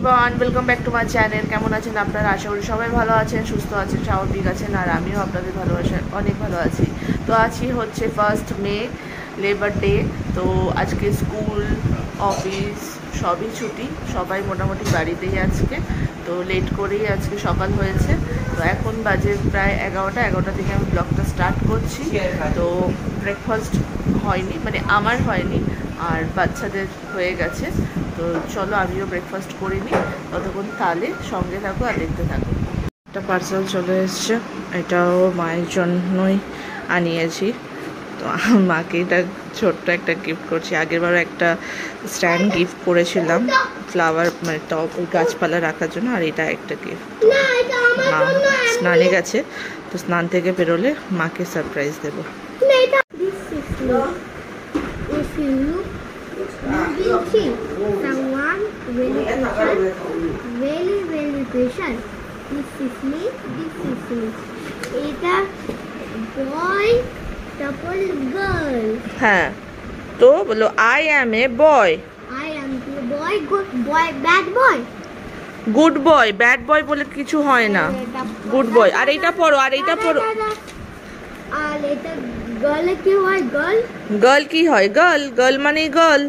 Everyone, welcome back to my channel. কেমন আছেন আপনারা? আশা করি সবাই ভালো আছেন, সুস্থ আছেন, স্বাভাবিক আছেন। আর আমিও আপনাদের ভালোবাসায় অনেক ভালো আছি। তো আজকে হচ্ছে 1 মে, লেবার ডে। তো আজকে স্কুল, অফিস সবই ছুটি, সবাই মোটামুটি বাড়িতেই আজকে। তো লেট করেই আজকে সকাল হয়েছে। তো এখন বাজে প্রায় 11টা থেকে আমি ব্লগটা স্টার্ট করছি। তো ব্রেকফাস্ট হয়নি, মানে আমার হয়নি, আর বাচ্চাদের হয়ে গেছে। তো চলো আমিও ব্রেকফাস্ট করে নিই, ততক্ষণ তাহলে সঙ্গে থাকো আর দেখতে থাকো। একটা পার্সেল চলে এসছে, এটাও মায়ের জন্যই আনিয়েছি। তো মাকে এটা ছোট্ট একটা গিফট করছি। আগেরবারও একটা স্ট্যান্ড গিফট করেছিলাম, ফ্লাওয়ার মানে টপ গাছপালা রাখার জন্য। আর এটা একটা গিফট। মা স্নানে গেছে, তো স্নান থেকে বেরোলে মাকে সারপ্রাইজ দেবো। Someone very patient. This is me. It's a boy, double girl. হ্যাঁ, তো বলো I am a boy. I am the boy, good boy, bad boy. Good boy, bad boy বলে কিছু হয় না, গুড বয়। আর এইটা পড়ো, আর এইটা পড়ো। আর এটা গার্ল কি হয়? গার্ল। গার্ল কি হয়? গার্ল, গার্ল মানে girl.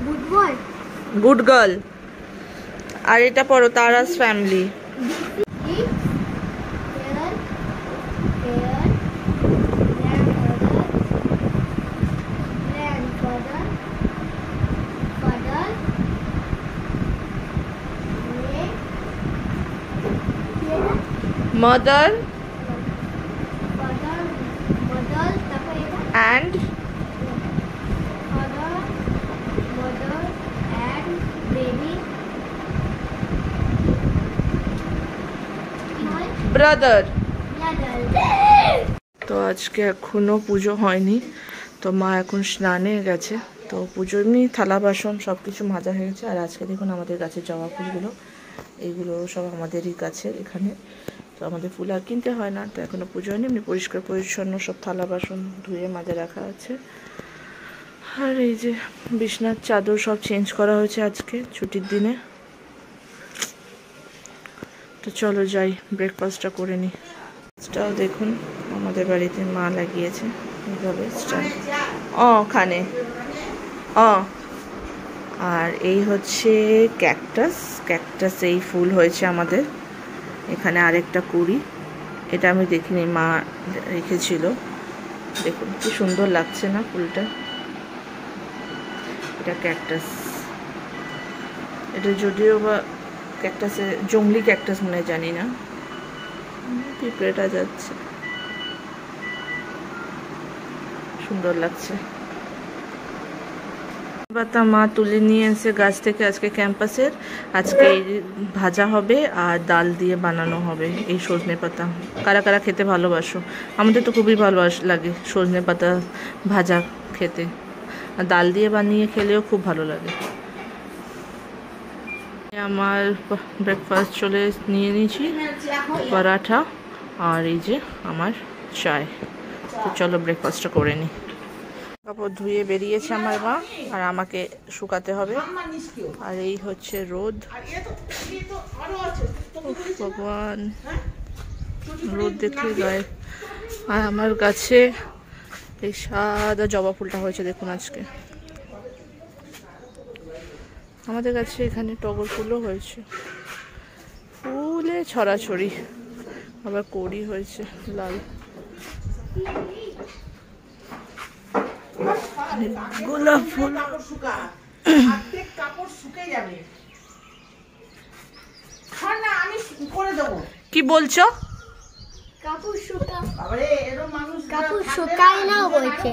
Good boy, good girl. আর এটা পড়ো, তারাস family. Mother and baby, brother. তো আজকে এখনো পুজো হয়নি, তো মা এখন স্নানে গেছে। তো পুজো এমনি থালা বাসন সব কিছু মাজা হয়ে গেছে। আর আজকে দেখুন আমাদের গাছের জবা ফুলগুলো, এইগুলো সব আমাদেরই গাছের এখানে। তো আমাদের ফুল আর কিনতে হয় না। তো এখনো পুজো হয়নি, এমনি পরিষ্কার পরিচ্ছন্ন সব থালা বাসন ধুয়ে মাজা রাখা আছে। আর এই যে বিছনার চাদর সব চেঞ্জ করা হয়েছে আজকে ছুটির দিনে। তো চলো যাই, ব্রেকফাস্টটা করে নিই। স্টাও দেখুন আমাদের বাড়িতে মা লাগিয়েছে এইভাবে স্টার ওখানে। আর এই হচ্ছে ক্যাকটাস এই ফুল হয়েছে আমাদের এখানে। আরেকটা কুড়ি, এটা আমি দেখিনি, মা রেখেছিল। দেখুন কি সুন্দর লাগছে না ফুলটা। এটা ক্যাকটাস, এটা যদিও বা ক্যাকটাসের জংলি ক্যাকটাস মনে জানি না। পিঁপড়েটা যাচ্ছে, সুন্দর লাগছে। পাতা মা তুলে নিয়ে এসে গাছ থেকে আজকে ক্যাম্পাসের। আজকে ভাজা হবে আর ডাল দিয়ে বানানো হবে এই সজনে পাতা। কারা কারা খেতে ভালোবাসো? আমাদের তো খুবই ভালো লাগে সজনে পাতা ভাজা খেতে, আর ডাল দিয়ে বানিয়ে খেলেও খুব ভালো লাগে। আমার ব্রেকফাস্ট চলে নিয়ে নিয়েছি, পরাঠা আর এই যে আমার চায়। তো চলো ব্রেকফাস্টটা করে নিই। কাপড় ধুয়ে বেরিয়েছে আমার মা, আর আমাকে শুকাতে হবে। আর এই হচ্ছে রোদ, ভগবান রোদ দেখে গায়ে। আর আমার গাছে এই সাদা জবা ফুলটা হয়েছে দেখুন আজকে। আমাদের কাছে এখানে টগর ফুলও হয়েছে, ফুলে ছড়াছড়ি। আবার কড়ি হয়েছে লাল। গোলাপ ফুল কি বলছো? কাপড় শুকায় না বলছে।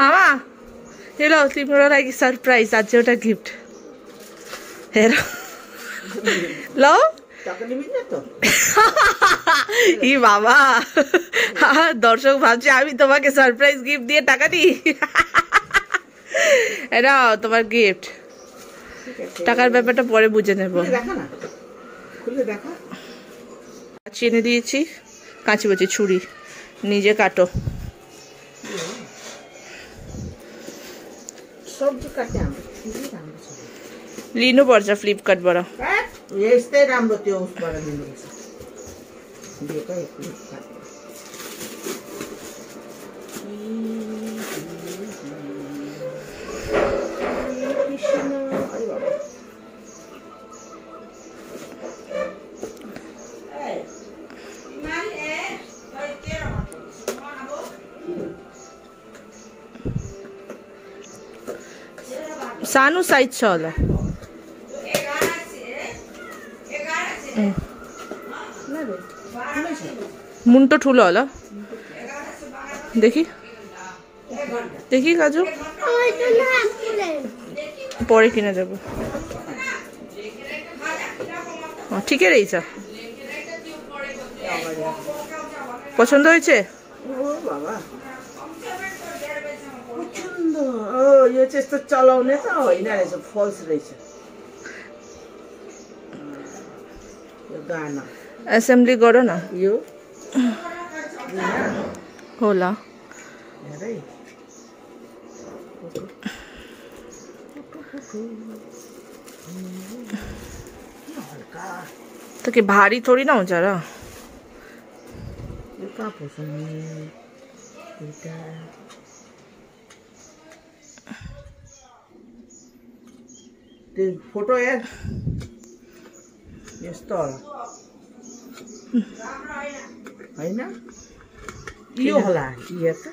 আমা हेलो तिम्रो लागि सरप्राइज आज एउटा गिफ्ट हेर ल ই বাবা, দর্শক ভাবছে আমি তোমাকে সারপ্রাইজ গিফট দিয়ে টাকা দিই। এটা তোমার গিফট, টাকার ব্যাপারটা পরে বুঝে নেব। চিনে দিয়েছি, কাঁচি বলছি ছুরি, নিজে কাটো। लिनुपर्छ फ्लिपकार्टबाट। यस्तै राम्रो त्यो उसबाट लिनुपर्छ। सानो साइज छ होला। मुन्टो ठुलो होला। देखि देखि काजु परे किन देबो। ठिकै रहेछ, पसन्द হয়েছে? यो चाहिँ यस्तो चलाउने त होइन रहेछ, फल्स रहेछ यो गाना। एसेम्बली गरौ न, यो होला हेरै त के भारी थोड़ी ना हुन्छ र। यो कहाँ पोसाउने एउटा त्यो फोटो हेर यस्तो होला होइन, यो होला हेर त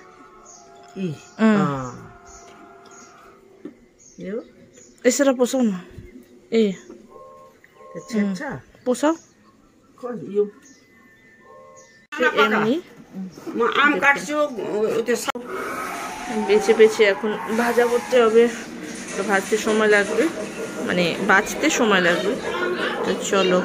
यो यसरी पोसाउ न। ए त्यो छेक्छ पोसाउ यो এমনি म आम काट्छु त्यो বেছে বেছে এখন ভাজা করতে হবে। তো ভাজতে সময় লাগবে, মানে বাছতে সময় লাগবে। তো চলো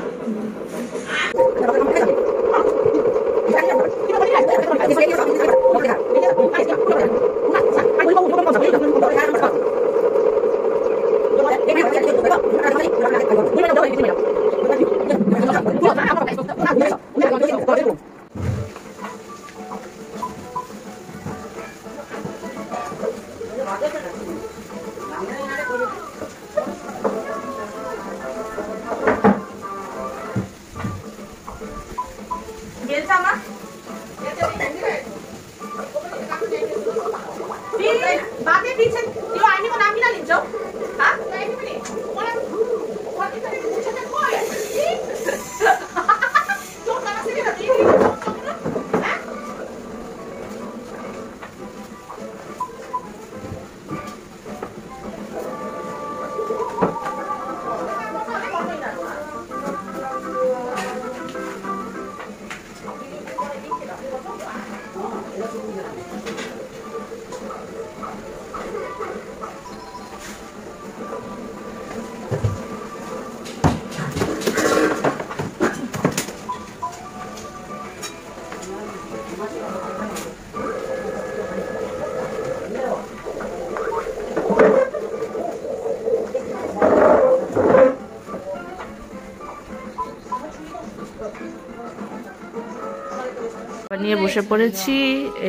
নিয়ে বসে পড়েছি।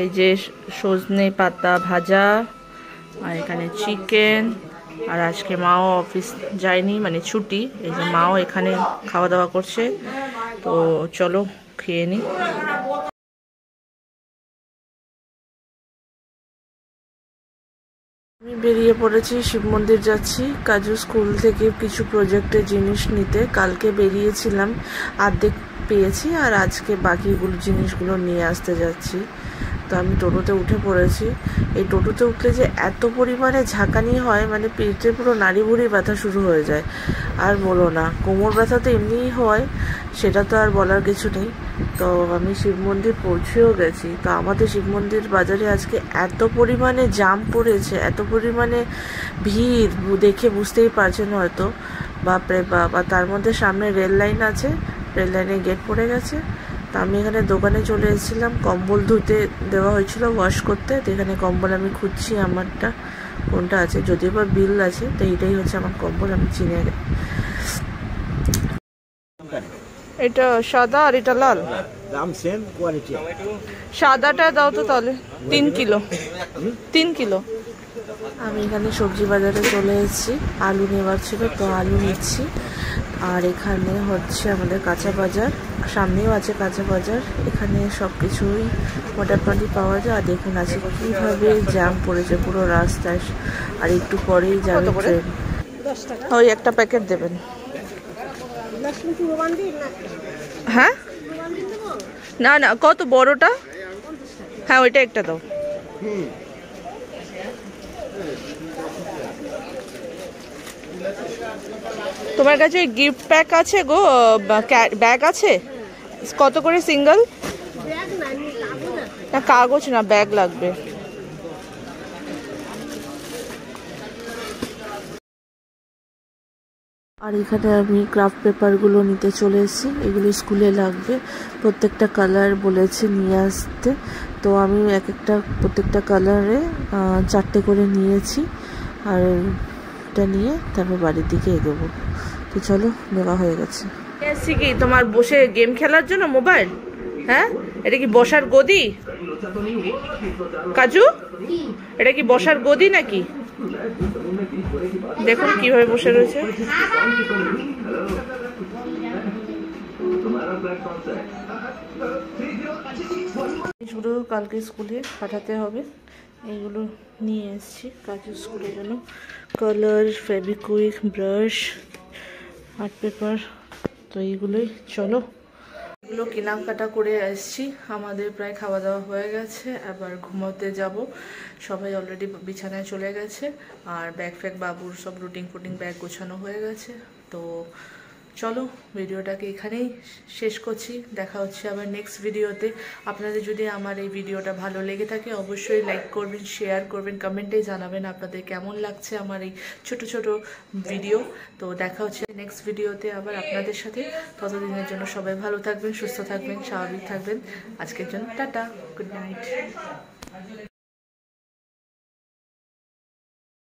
এই যে সজনে পাতা ভাজা, আর এখানে চিকেন, আর আজকে মাও অফিস যায়নি, মানে ছুটি। এই যে মাও এখানে খাওয়া দাওয়া করছে। তো চলো খেয়ে নিই। আমি বেরিয়ে পড়েছি, শিব মন্দির যাচ্ছি। কাজু স্কুল থেকে কিছু প্রজেক্টের জিনিস নিতে কালকে বেরিয়েছিলাম, অর্ধেক পেয়েছি, আর আজকে বাকিগুলো জিনিসগুলো নিয়ে আসতে যাচ্ছি। তো আমি টোটোতে উঠে পড়েছি। এই টোটোতে উঠলে যে এত পরিমাণে ঝাঁকানি হয়, মানে পেটে পুরো নাড়ি ভুড়ি ব্যথা শুরু হয়ে যায়। আর বলো না, কোমর ব্যথা তো এমনিই হয়, সেটা তো আর বলার কিছু নেই। তো আমি শিব মন্দির পৌঁছেও গেছি। তো আমাদের শিব মন্দির বাজারে আজকে এত পরিমাণে জাম পড়েছে, এত পরিমাণে ভিড়, দেখে বুঝতেই পারছেন হয়তো। বাপরে বাপ! আর তার মধ্যে সামনে রেল লাইন আছে, রেল লাইনে গেট পড়ে গেছে। তো আমি এখানে দোকানে চলে এসেছিলাম, কম্বল ধুতে দেওয়া হয়েছিল ওয়াশ করতে। তো এখানে কম্বল আমি খুঁজছি আমারটা কোনটা আছে, যদিও বা বিল আছে। তো এইটাই হচ্ছে আমার কম্বল, আমি চিনে গেছি। এটা সাদা আর এটা লাল, দাম সেম, কোয়ালিটি। সাদাটা দাও তো তাহলে 3 কিলো। 3 কিলো। আমি এখানে সবজি বাজারে চলে এসেছি, আলু নেওয়ার ছিল তো আলু নিচ্ছি। আর এখানে হচ্ছে আমাদের কাঁচা বাজার, সামনেও আছে কাঁচা বাজার। এখানে সব কিছুই মোটামুটি পাওয়া যায়। আর দেখুন আছে কীভাবে জ্যাম পড়েছে পুরো রাস্তায়। আর একটু পরেই যাবে ট্রেন। ওই একটা প্যাকেট দেবেন। হ্যাঁ না না, কত বড়টা? হ্যাঁ ওইটা একটা দাও। তোমার কাছে গিফট প্যাক আছে গো, ব্যাগ আছে? কত করে সিঙ্গেল? না কাগজ না, ব্যাগ লাগবে। আর এখানে আমি ক্রাফট পেপারগুলো নিতে চলে এসেছি, এগুলো স্কুলে লাগবে। প্রত্যেকটা কালার বলেছে নিয়ে আসতে, তো আমি প্রত্যেকটা কালারে 4টে করে নিয়েছি। আর এটা নিয়ে তারপর বাড়ির দিকে এগোবো। তো চলো, নেওয়া হয়ে গেছে। এসছি কি তোমার বসে গেম খেলার জন্য মোবাইল? হ্যাঁ, এটা কি বসার গদি কাজু? এটা কি বসার গদি নাকি? দেখুন কিভাবে বসে রয়েছে। শুধু কালকে স্কুলে পাঠাতে হবে, এইগুলো নিয়ে এসেছি কাজু স্কুলের জন্য। Colour, Fevikwik, brush, art paper, তো এইগুলোই। চলো, এগুলো কেনাকাটা করে এসেছি। আমাদের প্রায় খাওয়া দাওয়া হয়ে গেছে, আবার ঘুমোতে যাব। সবাই অলরেডি বিছানায় চলে গেছে। আর ব্যাগ ফ্যাগ বাবুর সব রুটিং ফুটিং ব্যাগ গোছানো হয়ে গেছে। তো চলো, ভিডিওটাকে এখানেই শেষ করছি। দেখা হচ্ছে আবার নেক্সট ভিডিওতে। আপনাদের যদি আমার এই ভিডিওটা ভালো লেগে থাকে অবশ্যই লাইক করবেন, শেয়ার করবেন, কমেন্টে জানাবেন আপনাদের কেমন লাগছে আমার এই ছোট ছোট ভিডিও। তো দেখা হচ্ছে নেক্সট ভিডিওতে আবার আপনাদের সাথে। ততদিনের জন্য সবাই ভালো থাকবেন, সুস্থ থাকবেন, স্বাভাবিক থাকবেন। আজকের জন্য টাটা, গুড নাইট।